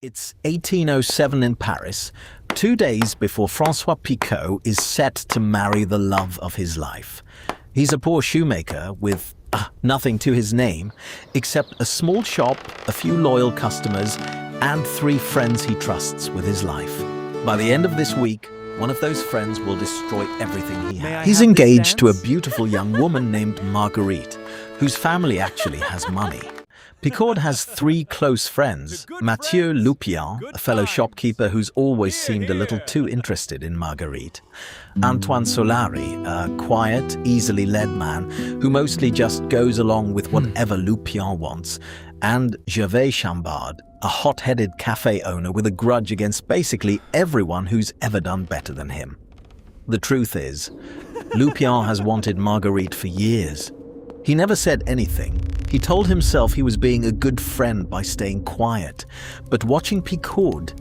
It's 1807 in Paris, 2 days before François Picaud is set to marry the love of his life. He's a poor shoemaker with nothing to his name except a small shop, a few loyal customers, and 3 friends he trusts with his life. By the end of this week, one of those friends will destroy everything he has. He's engaged to a beautiful young woman named Marguerite, whose family actually has money. Picaud has 3 close friends: Mathieu Loupien, a fellow shopkeeper who's always seemed a little too interested in Marguerite; Antoine Solari, a quiet, easily led man who mostly just goes along with whatever Loupien wants; and Gervais Chambard, a hot-headed cafe owner with a grudge against basically everyone who's ever done better than him. The truth is, Loupien has wanted Marguerite for years. He never said anything. He told himself he was being a good friend by staying quiet. But watching Picaud,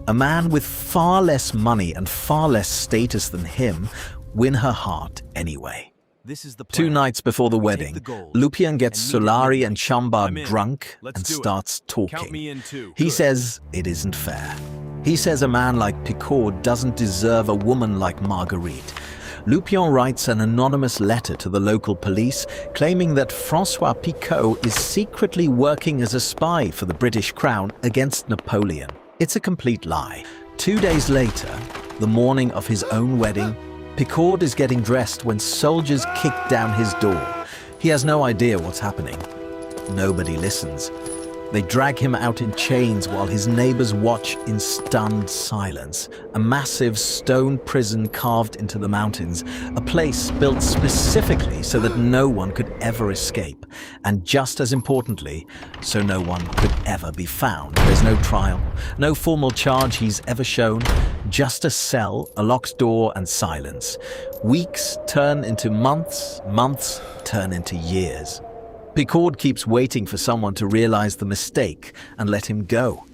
a man with far less money and far less status than him, win her heart anyway. 2 nights before the wedding, Loupien gets Solari and Chambard drunk and starts talking. He says it isn't fair. He says a man like Picaud doesn't deserve a woman like Marguerite. Loupien writes an anonymous letter to the local police claiming that François Picaud is secretly working as a spy for the British Crown against Napoleon. It's a complete lie. 2 days later, the morning of his own wedding, Picaud is getting dressed when soldiers kick down his door. He has no idea what's happening. Nobody listens. They drag him out in chains while his neighbors watch in stunned silence. A massive stone prison carved into the mountains, a place built specifically so that no one could ever escape, and just as importantly, so no one could ever be found. There's no trial, no formal charge he's ever shown, just a cell, a locked door, and silence. Weeks turn into months, months turn into years. Picaud keeps waiting for someone to realize the mistake and let him go.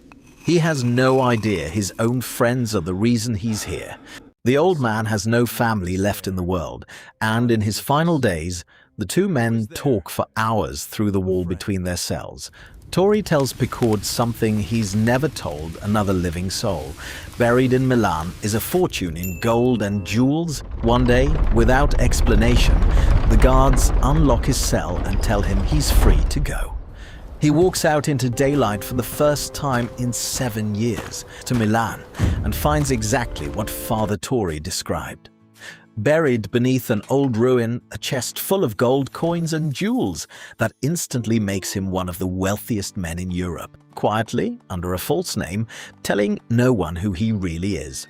He has no idea his own friends are the reason he's here. The old man has no family left in the world, and in his final days, the 2 men talk for hours through the wall between their cells. Tori tells Picaud something he's never told another living soul. Buried in Milan is a fortune in gold and jewels. One day, without explanation, the guards unlock his cell and tell him he's free to go. He walks out into daylight for the first time in 7 years to Milan and finds exactly what Father Tori described. Buried beneath an old ruin, a chest full of gold coins and jewels that instantly makes him one of the wealthiest men in Europe, quietly, under a false name, telling no one who he really is.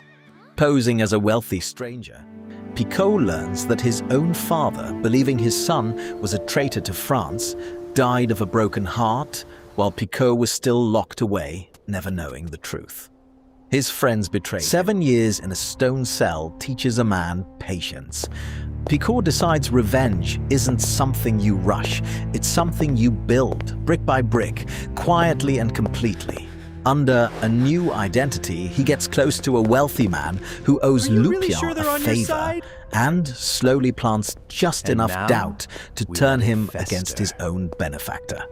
Posing as a wealthy stranger, Picaud learns that his own father, believing his son was a traitor to France, died of a broken heart, while Picaud was still locked away, never knowing the truth. His friends betrayed him. 7 years in a stone cell teaches a man patience. Picaud decides revenge isn't something you rush, it's something you build, brick by brick, quietly and completely. Under a new identity, he gets close to a wealthy man who owes Loupien a favor, and slowly plants just enough doubt to turn him against his own benefactor.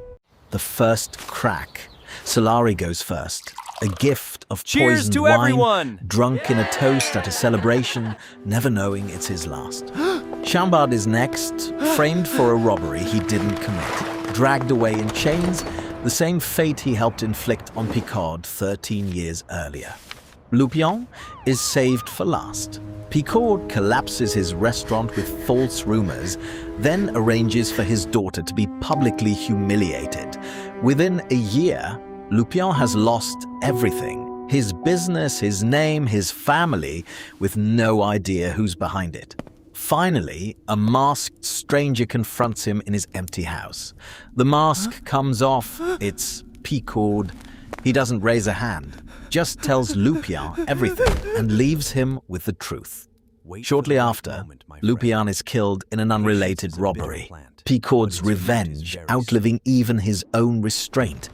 The first crack. Solari goes first. A gift of poisoned wine, everyone! Drunk in a toast at a celebration, never knowing it's his last. Chambard is next, framed for a robbery he didn't commit, dragged away in chains, the same fate he helped inflict on Picaud 13 years earlier. Loupien is saved for last. Picaud collapses his restaurant with false rumors, then arranges for his daughter to be publicly humiliated. Within a year, Loupien has lost everything: his business, his name, his family, with no idea who's behind it. Finally, a masked stranger confronts him in his empty house. The mask comes off. It's Picaud. He doesn't raise a hand, just tells Loupien everything and leaves him with the truth. Shortly after, Loupien is killed in an unrelated robbery. Picaud's revenge outliving even his own restraint.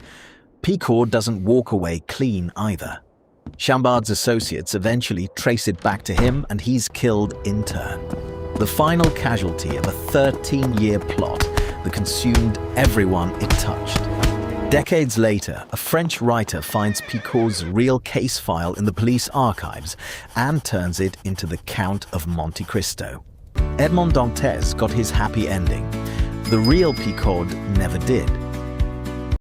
Picaud doesn't walk away clean either. Chambard's associates eventually trace it back to him and he's killed in turn. The final casualty of a 13-year plot that consumed everyone it touched. Decades later, a French writer finds Picaud's real case file in the police archives and turns it into the Count of Monte Cristo. Edmond Dantes got his happy ending. The real Picaud never did.